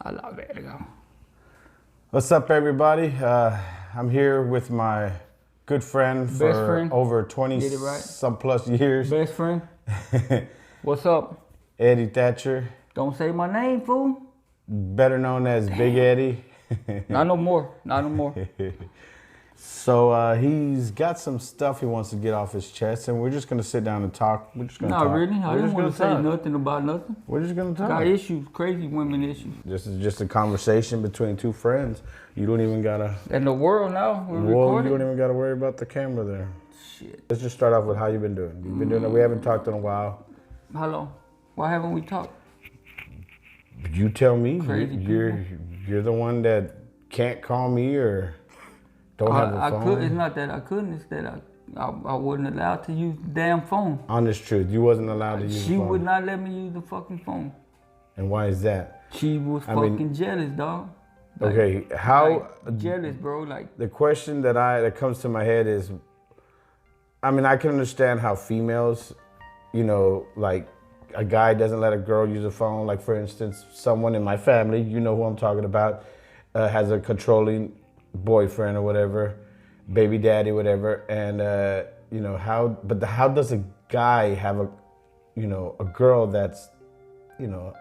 There you go. What's up, everybody? I'm here with my good friend for over 20 some plus years. Best friend. What's up? Eddie Thatcher. Don't say my name, fool. Better known as Big Eddie. Not no more. Not no more. So he's got some stuff he wants to get off his chest, and we're just gonna sit down and talk. We're just gonna talk. Not really. I didn't want to say nothing about nothing. We're just gonna talk. Got issues, crazy women issues. This is just a conversation between two friends. You don't even gotta. In the world now, we're Well, recording. you don't even gotta worry about the camera there. Shit. Let's just start off with how you've been doing. You've been doing it. We haven't talked in a while. How long? Why haven't we talked? You tell me. Crazy You're the one that can't call me or don't have a phone. I could. It's not that I couldn't. It's that I wasn't allowed to use the damn phone. Honest truth, you wasn't allowed to use the phone. She would not let me use the fucking phone. And why is that? She was fucking jealous, dog. Like, okay, how jealous, bro? Like the question that comes to my head is, I mean, I can understand how females, you know, like a guy doesn't let a girl use a phone. Like for instance, someone in my family, you know who I'm talking about, has a controlling boyfriend or whatever, baby daddy, whatever, and you know how does a guy have a girl that's, you know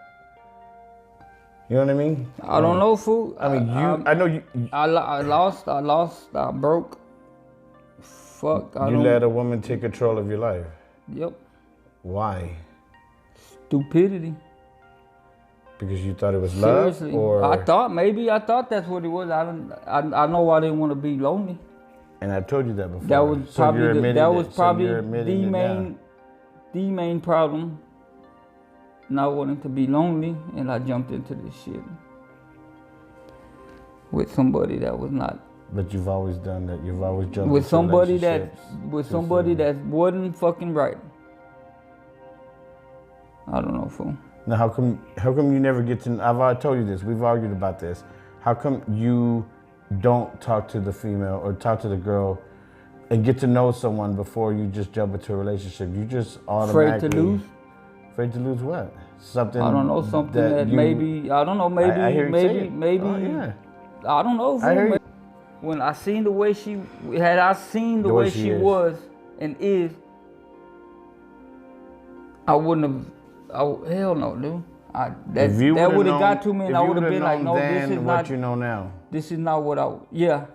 what I mean? I don't know, fool. I mean, I know you. I lost, I broke. Fuck, You let a woman take control of your life. Yep. Why? Stupidity. Because you thought it was love? Seriously. Or I thought that's what it was. I know I didn't want to be lonely. And I told you that before. That was probably the main problem. Not wanting to be lonely, and I jumped into this shit with somebody that was not. But you've always done that. You've always jumped with into somebody relationships. that wasn't fucking right. I don't know, fool. Now, how come you never get to? I've told you this. We've argued about this. How come you don't talk to the female or talk to the girl and get to know someone before you just jump into a relationship? You just automatically afraid to lose. Afraid to lose what? Something. I don't know. Something that maybe. I don't know. Maybe. I hear you say it. Maybe. Oh, yeah. I don't know. I hear you. When I seen the way she way she was and is, I wouldn't have. Hell no, dude. That would have got to me, and I would have been like, no, this is not what you know now. This is not what I. Yeah.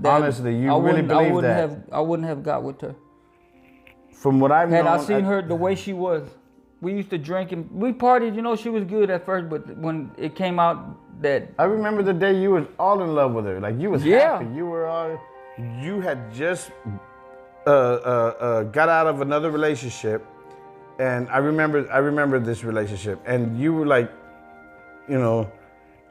Honestly, you really believe that? I wouldn't have got with her. From what I've known, had I seen her the way she was, we used to drink and we partied. You know, she was good at first, but when it came out that I remember the day you was all in love with her, like you was happy. You had just got out of another relationship, and I remember this relationship, and you were like, you know,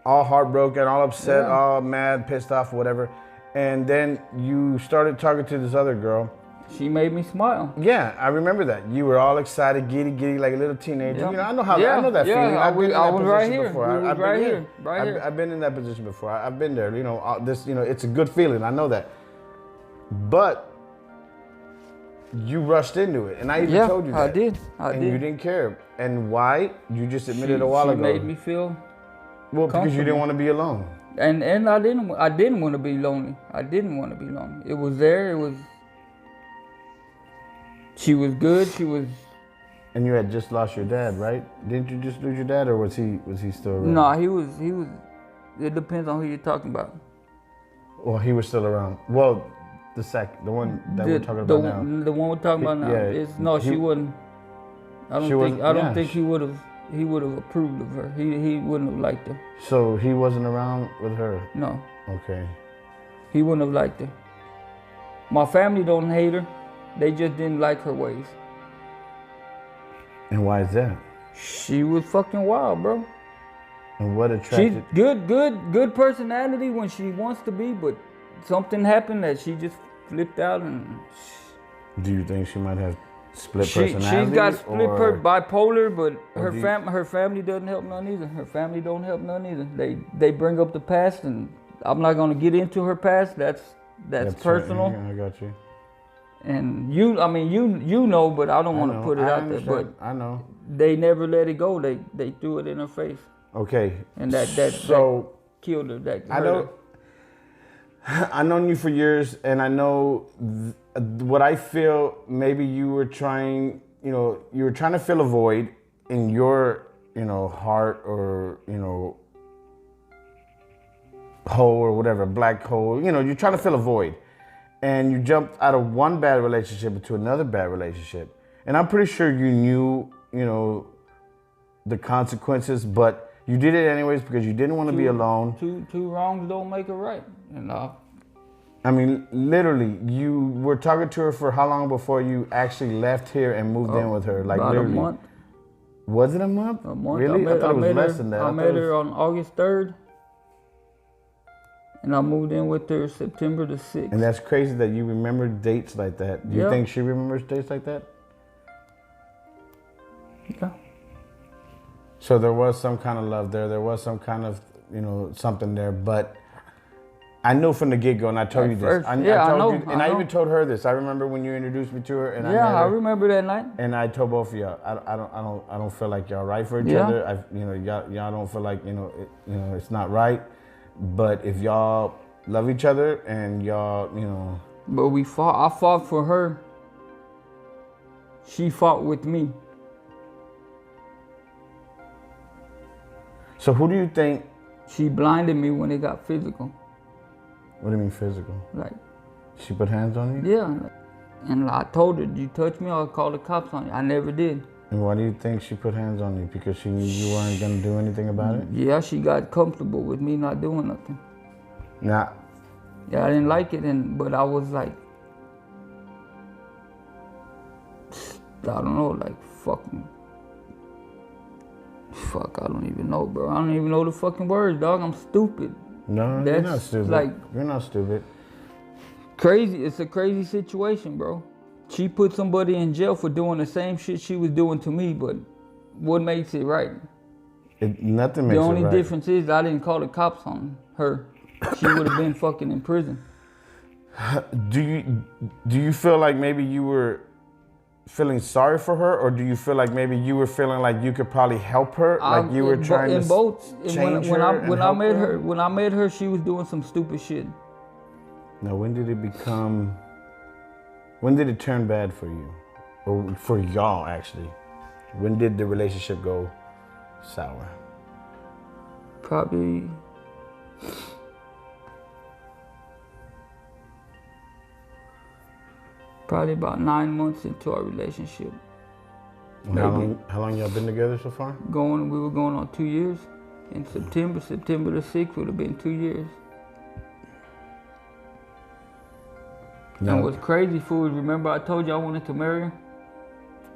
all heartbroken, all upset, all mad, pissed off, whatever, and then you started talking to this other girl. She made me smile. Yeah, I remember that. You were all excited, giddy, like a little teenager. Yeah. You know, I know that feeling. I've been in that position before. I've been in that position before. I've been there. You know, it's a good feeling. I know that. But you rushed into it, and I even told you that. I did. And you didn't care. And why? You just admitted a while ago. She made me feel. Well, because you didn't want to be alone. And I didn't want to be lonely. I didn't want to be lonely. It was there. It was. She was good. She was. And you had just lost your dad, right? Didn't you just lose your dad, or was he still around? No, he was. It depends on who you're talking about. Well, he was still around. Well, the one that we're talking about now. The one we're talking about now. She wasn't. I don't think he would have. He would have approved of her. He wouldn't have liked her. So he wasn't around with her? No. Okay. He wouldn't have liked her. My family don't hate her. They just didn't like her ways. And why is that? She was fucking wild, bro. And what attracted? She's good personality when she wants to be, but something happened that she just flipped out and. Do you think she might have split personality? She's got bipolar, but her family doesn't help none either. Her family don't help none either. They bring up the past, and I'm not gonna get into her past. That's personal. Right. I got you. And you know, but I don't want to put it out there. But I know they never let it go. They threw it in her face. Okay. And that killed her. That I know. I've known you for years, and I know what I feel. Maybe you were trying, you were trying to fill a void in your, heart or, hole or whatever, black hole. You're trying to fill a void, and you jumped out of one bad relationship into another bad relationship. And I'm pretty sure you knew, the consequences, but you did it anyways because you didn't want to be alone. Two wrongs don't make a right. I mean, literally, you were talking to her for how long before you actually left here and moved in with her? Like about literally. a month. Was it a month? A month. Really? I thought it was less than that. I met her on August 3rd. And I moved in with her September the 6th. And that's crazy that you remember dates like that. Do you think she remembers dates like that? Yeah. So there was some kind of love there. There was some kind of, something there. But I knew from the get-go, and I told you this. I know. I even told her this. I remember when you introduced me to her, and I remember that night. And I told both of y'all, I don't feel like y'all right for each other. Y'all don't feel like it's not right. But if y'all love each other and y'all, But we fought. I fought for her. She fought with me. So who do you think? She blinded me when it got physical. What do you mean physical? Like. She put hands on you? Yeah. And I told her, you touch me, I'll call the cops on you. I never did. And why do you think she put hands on you? Because she knew you weren't going to do anything about it? Yeah, she got comfortable with me not doing nothing. Nah. Yeah, I didn't like it, but I was like, I don't know, like fucking, I don't even know, bro. I don't even know the fucking words, dog. I'm stupid. No, you're not stupid. You're not stupid. Crazy. It's a crazy situation, bro. She put somebody in jail for doing the same shit she was doing to me, but what makes it right? Nothing makes it right. The only difference is I didn't call the cops on her. She would have been fucking in prison. Do you feel like maybe you were feeling sorry for her, or do you feel like maybe you were feeling like you could probably help her, like you were trying to change her? When I met her, she was doing some stupid shit. Now, when did it turn bad for you, or for y'all actually? When did the relationship go sour? Probably about 9 months into our relationship. How long y'all been together so far? We were going on 2 years. In September the 6th would have been 2 years. And what's crazy, fool, remember I told you I wanted to marry her?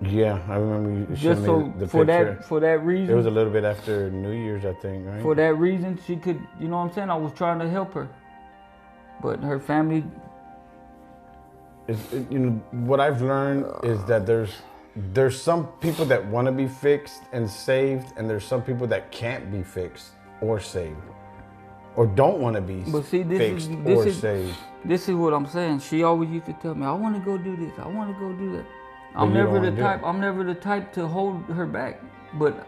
Yeah, I remember you just showed me the picture. For that reason. It was a little bit after New Year's, I think, right? For that reason, she could, you know what I'm saying? I was trying to help her. But her family... what I've learned is that there's some people that want to be fixed and saved, and there's some people that can't be fixed or saved, or don't want to be fixed or saved. This is what I'm saying. She always used to tell me, I want to go do this, I want to go do that. I'm never the type to hold her back. But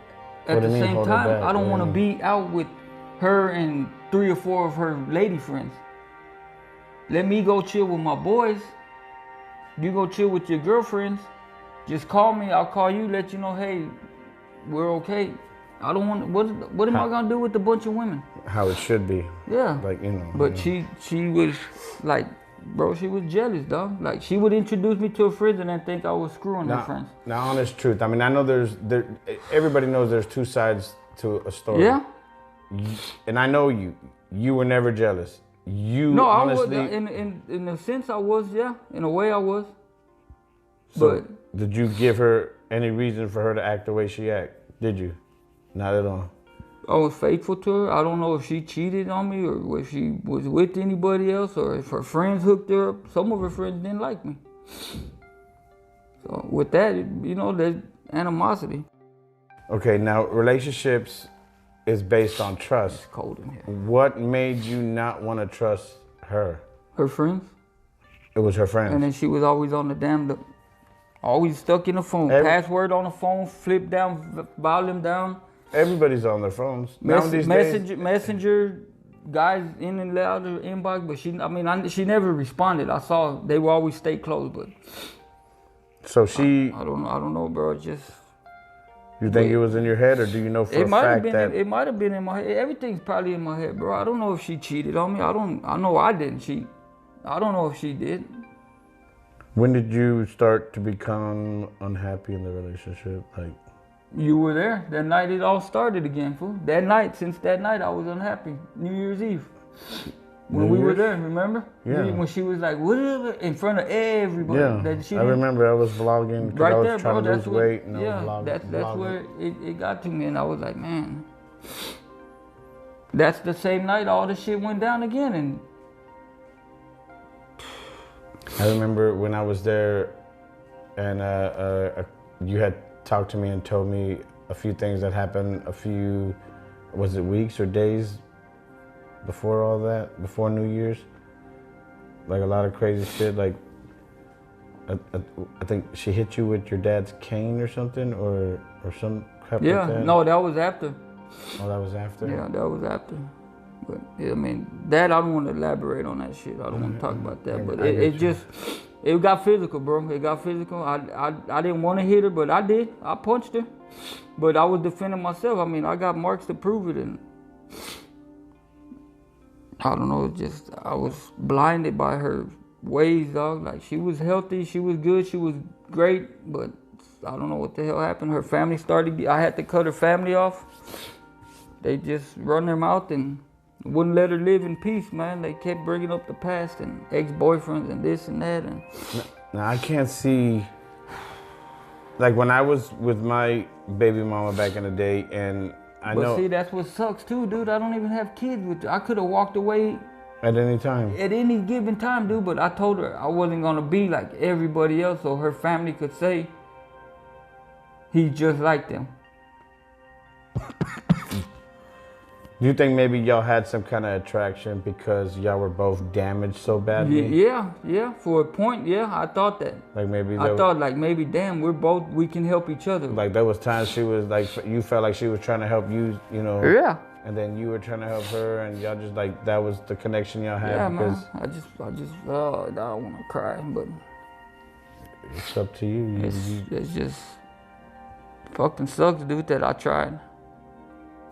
at the same time, I don't want to be out with her and 3 or 4 of her lady friends. Let me go chill with my boys. You go chill with your girlfriends. Just call me, I'll call you, let you know, hey, we're okay. I don't want, what am I gonna do with a bunch of women? How it should be. Yeah. But she was like, bro, she was jealous, dog. Like, she would introduce me to her friends and then think I was screwing her friends. Now, honest truth, I mean, I know everybody knows there's 2 sides to a story. Yeah. And I know you were never jealous. No, honestly, I was, in a sense I was, yeah. In a way I was. So, but did you give her any reason for her to act the way she act? Did you? Not at all. I was faithful to her. I don't know if she cheated on me or if she was with anybody else or if her friends hooked her up. Some of her friends didn't like me. So with that, there's animosity. Okay, now relationships is based on trust. It's cold in here. What made you not want to trust her? Her friends. It was her friends. And then she was always on the always stuck in the phone. Password on the phone, flip down, volume down. everybody's on their phones. Messenger, guys in and out of the inbox, but she never responded. I saw they will always stay close, but. So she. I don't know, bro. Just. You think it was in your head, or do you know for a fact that it might have been in my head? Everything's probably in my head, bro. I don't know if she cheated on me. I know I didn't cheat. I don't know if she did. When did you start to become unhappy in the relationship? Like, you were there that night. It all started again, fool. Since that night, I was unhappy. New Year's Eve. When we were there, remember? Yeah. When she was like, whatever, in front of everybody. Yeah. I remember I was vlogging because I was trying to lose weight. And I was that's where it got to me. And I was like, man, that's the same night all the shit went down again. And I remember when I was there and you had talked to me and told me a few things that happened was it weeks or days before all that, before New Year's? Like a lot of crazy shit. Like, I think she hit you with your dad's cane or something, or some crap like that. Yeah, no, that was after. Oh, that was after? Yeah, that was after. But yeah, I mean, I don't want to elaborate on that shit. I don't want to talk about that. But it got physical, bro. It got physical. I didn't want to hit her, but I did. I punched her. But I was defending myself. I mean, I got marks to prove it, and I don't know, I was blinded by her ways, dog. Like, she was healthy, she was good, she was great, but I don't know what the hell happened. Her family I had to cut her family off. They just run their mouth and wouldn't let her live in peace, man. They kept bringing up the past and ex-boyfriends and this and that. And now, I can't see, like, when I was with my baby mama back in the day, and I know. See, that's what sucks too, dude. I don't even have kids with her. I could have walked away at any time. At any given time, dude. But I told her I wasn't gonna be like everybody else, so her family could say he's just like them. Do you think maybe y'all had some kind of attraction because y'all were both damaged so badly? Yeah. For a point, yeah, I thought that. Like maybe maybe, damn, we can help each other. Like there was times she was like, you felt like she was trying to help you, you know. Yeah. And then you were trying to help her, and y'all just like, that was the connection y'all had. Yeah, because man. I don't want to cry, but it's up to you. It's just fucking sucks, dude, that I tried.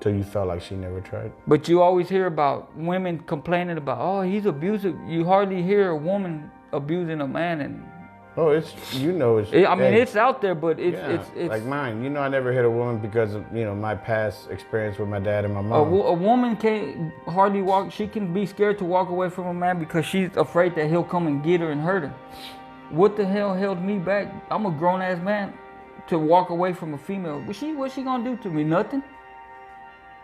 So you felt like she never tried? But you always hear about women complaining about, oh, he's abusive. You hardly hear a woman abusing a man. And it's it's out there, but it's like mine. I never hit a woman because of, my past experience with my dad and my mom. A woman can't hardly walk. She can be scared to walk away from a man because she's afraid that he'll come and get her and hurt her. What the hell held me back? I'm a grown-ass man to walk away from a female. What's she gonna do to me? Nothing.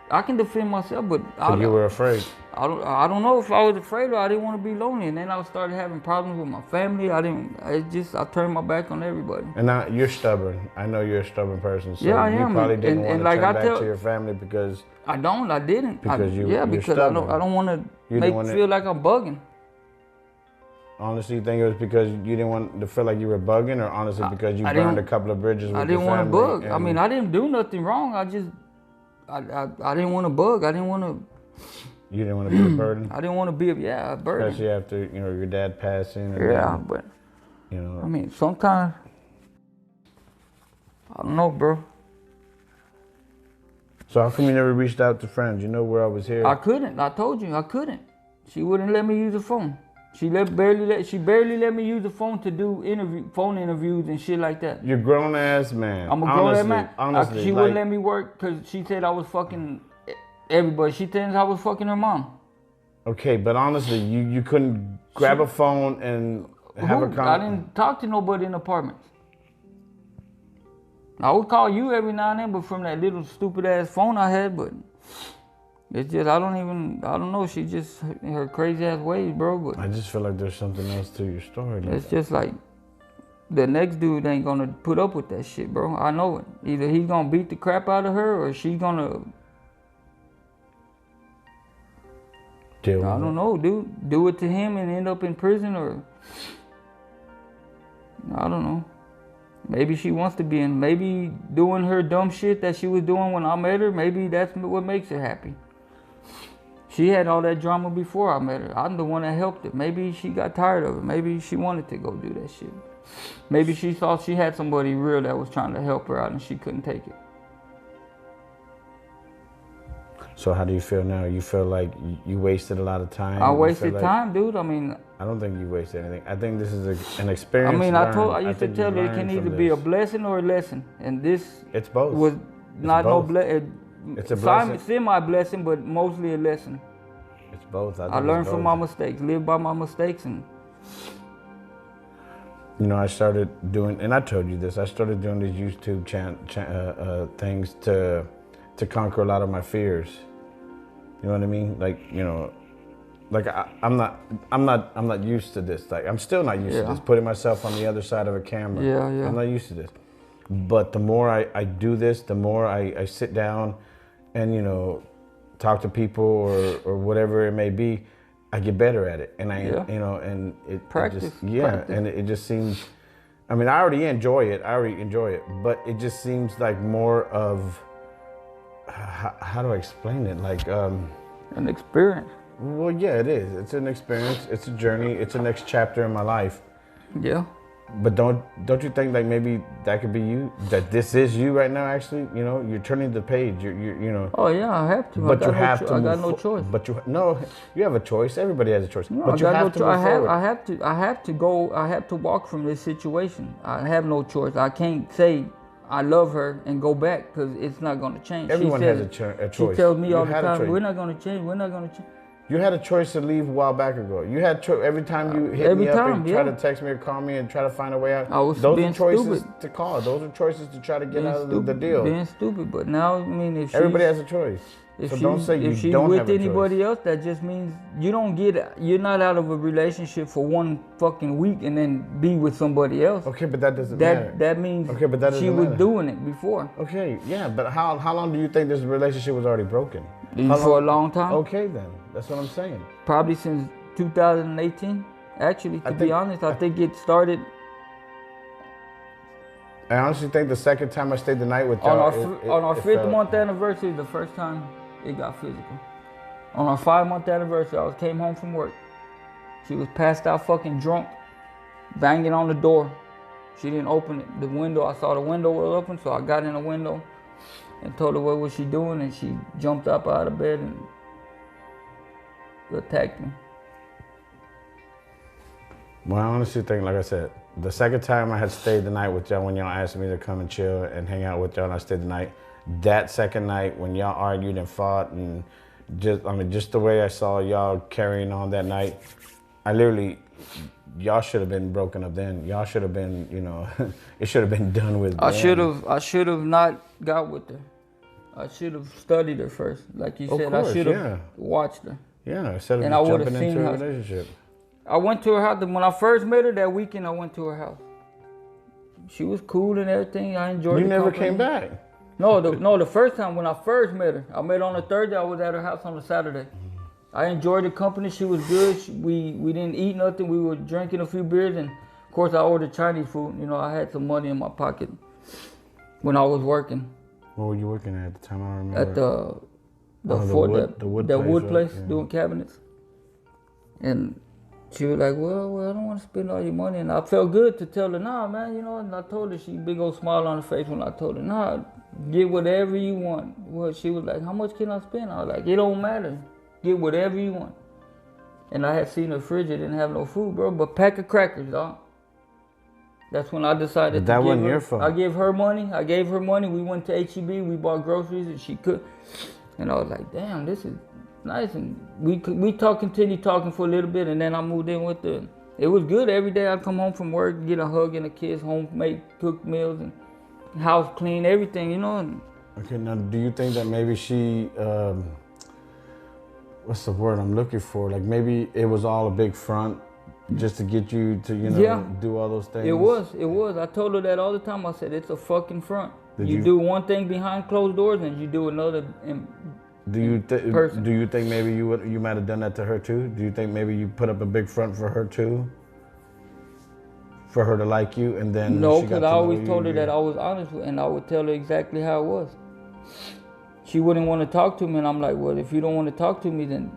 I can defend myself, but you were afraid. I don't know if I was afraid or I didn't want to be lonely, and then I started having problems with my family. I turned my back on everybody. And now you're stubborn. I know you're a stubborn person. So yeah, I am. You probably didn't want to turn back to your family because I didn't. Because I don't want to feel like I'm bugging. Honestly, you think it was because you didn't want to feel like you were bugging, or honestly because you burned a couple of bridges with your family? I didn't want to bug. I mean, I didn't do nothing wrong. I didn't want to bug. I didn't want to. You didn't want to be a burden? I didn't want to be a burden. Especially after, your dad passing. But, I mean, sometimes, I don't know, bro. So how come you never reached out to friends? You know where I was here? I couldn't. I told you, I couldn't. She wouldn't let me use the phone. She barely let me use the phone to do phone interviews and shit like that. You're a grown ass man. I'm a grown ass man. Honestly, she wouldn't let me work because she said I was fucking everybody. She thinks I was fucking her mom. Okay, but honestly, you couldn't grab a phone and have a conversation. I didn't talk to nobody in the apartment. I would call you every now and then, but from that little stupid ass phone I had, but it's just, I don't know, she just, her crazy ass ways, bro, but I just feel like there's something else to your story. It's just like, the next dude ain't gonna put up with that shit, bro. I know it. Either he's gonna beat the crap out of her, or she's gonna deal with it. I don't know, dude. Do it to him and end up in prison, or I don't know. Maybe she wants to be in. Maybe doing her dumb shit that she was doing when I met her, maybe that's what makes her happy. She had all that drama before I met her. I'm the one that helped her. Maybe she got tired of it. Maybe she wanted to go do that shit. Maybe she thought she had somebody real that was trying to help her out and she couldn't take it. So how do you feel now? You feel like you wasted a lot of time? I wasted time, dude. I mean, I don't think you wasted anything. I think this is an experience. I mean, I used to tell her it can either be a blessing or a lesson, and this it's both. Was not no blessing. It's a blessing. Semi-blessing, but mostly a lesson. It's both. I learned from my mistakes, live by my mistakes, and you know, I started doing, and I told you this. I started doing these YouTube things to conquer a lot of my fears. You know what I mean? Like, you know, like I'm not used to this. Like, I'm still not used to this. Putting myself on the other side of a camera. Yeah. I'm not used to this. But the more I do this, the more I sit down and, you know, talk to people or whatever it may be, I get better at it. And you know, and it practice. And it just seems, I mean, I already enjoy it, but it just seems like more of, how do I explain it? Like, an experience. Well, yeah, it is. It's an experience. It's a journey. It's the next chapter in my life. Yeah. But don't you think like maybe that could be you? That this is you right now? Actually, you know, you're turning the page. You know. Oh yeah, I have to. But you have to. I got no choice. But you have a choice. Everybody has a choice. No, but you have to move forward. I have to go. I have to walk from this situation. I have no choice. I can't say I love her and go back because it's not going to change. Everyone has a choice. She tells me all the time, we're not going to change. We're not going to change. You had a choice to leave a while back ago. You had every time you hit me up and try to text me or call me and try to find a way out. Those are choices to call. Those are choices to try to get out of the deal. Being stupid, but now I mean, if everybody has a choice. So don't say you don't have a choice. If she's with anybody else, that just means you're not out of a relationship for one fucking week and then be with somebody else. Okay, but that doesn't matter. That means she was doing it before. Okay, yeah, but how long do you think this relationship was already broken? For a long time. Okay, then. That's what I'm saying. Probably since 2018. Actually, to be honest, I think it started. I honestly think the second time I stayed the night with y'all, on our 5th-month anniversary, the first time it got physical. On our 5-month anniversary, I came home from work. She was passed out fucking drunk, banging on the door. She didn't open it. The window, I saw the window was open, so I got in the window and told her what was she doing, and she jumped up out of bed and attacked me. Well, I honestly think, like I said, the second time I had stayed the night with y'all, when y'all asked me to come and chill and hang out with y'all, and I stayed the night, that second night when y'all argued and fought and just the way I saw y'all carrying on that night, y'all should have been broken up then. Y'all should have been, you know, it should have been done with. I should have not got with her. I should have studied her first. Like you said, I should have watched her. Yeah, instead of jumping into a relationship. I went to her house. When I first met her that weekend, I went to her house. She was cool and everything. I enjoyed it. You never came back? No, the first time when I first met her. I met her on a Thursday. I was at her house on a Saturday. I enjoyed the company. She was good. We didn't eat nothing. We were drinking a few beers. And, of course, I ordered Chinese food. You know, I had some money in my pocket when I was working. What were you working at the time? I remember. At the wood place doing cabinets. And she was like, well, I don't want to spend all your money. And I felt good to tell her, nah, man, you know. And I told her, she big old smile on her face when I told her, nah, get whatever you want. Well, she was like, how much can I spend? I was like, it don't matter. Get whatever you want. And I had seen her fridge, it didn't have no food, bro, but pack of crackers, dog. That's when I decided that wasn't your fault. I gave her money. We went to H-E-B, we bought groceries, and she cooked. And I was like, damn, this is nice. And we continued talking for a little bit, and then I moved in with her. It was good. Every day I'd come home from work, get a hug and a kiss, homemade cooked meals, and house clean, everything, you know. Okay, now do you think that maybe she, what's the word I'm looking for? Like maybe it was all a big front just to get you to, you know, do all those things? It was. I told her that all the time. I said, it's a fucking front. You do one thing behind closed doors and you do another Do you think maybe you might have done that to her too? Do you think maybe you put up a big front for her too? for her to like you, and then no, because I always told her that I was honest, and I would tell her exactly how it was. She wouldn't want to talk to me, and I'm like, well, if you don't want to talk to me, then,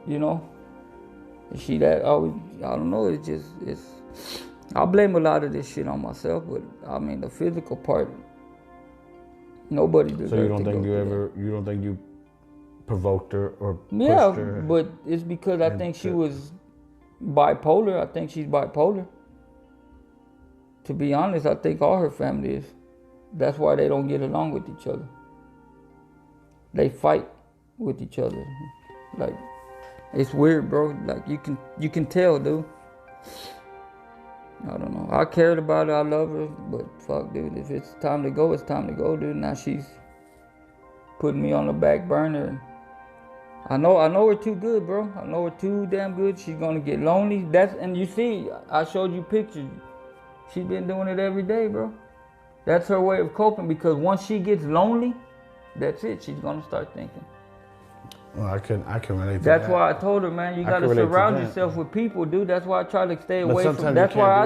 you know, she that always, I don't know, it's I blame a lot of this shit on myself, but I mean, the physical part, nobody does. So you don't think you don't think you provoked her or pushed her? Yeah, but it's because I think she was bipolar. I think she's bipolar. To be honest, I think all her family is. That's why they don't get along with each other. They fight with each other. Like, it's weird, bro. Like, you can tell, dude. I don't know. I cared about her. I love her. But fuck, dude. If it's time to go, it's time to go, dude. Now she's putting me on the back burner. I know her too good, bro. I know her too damn good. She's gonna get lonely. And you see, I showed you pictures. She's been doing it every day, bro. That's her way of coping, because once she gets lonely, that's it. She's gonna start thinking. Well, I can relate to that. That's why I told her, man, you gotta surround yourself with people, dude. That's why I try to stay away from. That's why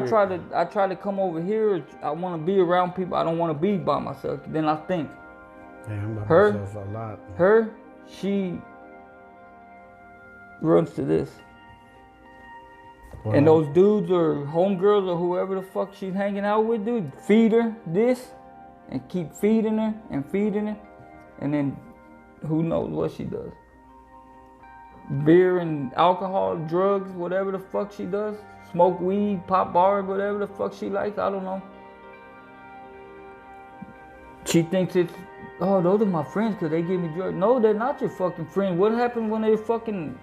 I try to come over here. I want to be around people. I don't want to be by myself. Then I think. Yeah, I'm by myself a lot. She runs to this. Wow. And those dudes or homegirls or whoever the fuck she's hanging out with, dude, feed her this and keep feeding her, and then who knows what she does. Beer and alcohol, drugs, whatever the fuck she does. Smoke weed, pop bars, whatever the fuck she likes, I don't know. She thinks it's, oh, those are my friends because they give me drugs. No, they're not your fucking friends. What happened when they fucking...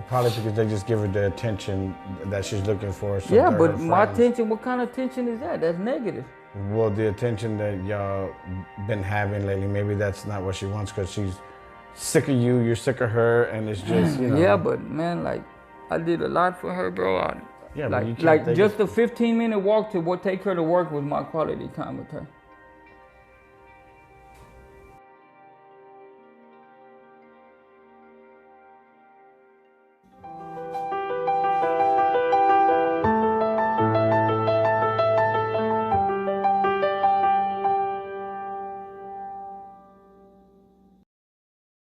Probably because they just give her the attention that she's looking for. So yeah, but my attention, what kind of attention is that? That's negative. Well, the attention that y'all been having lately, maybe that's not what she wants, because she's sick of you, you're sick of her, and it's just, you know. Yeah, but man, like, I did a lot for her, bro. Yeah, like, but you can't just a 15-minute walk to take her to work was my quality time with her.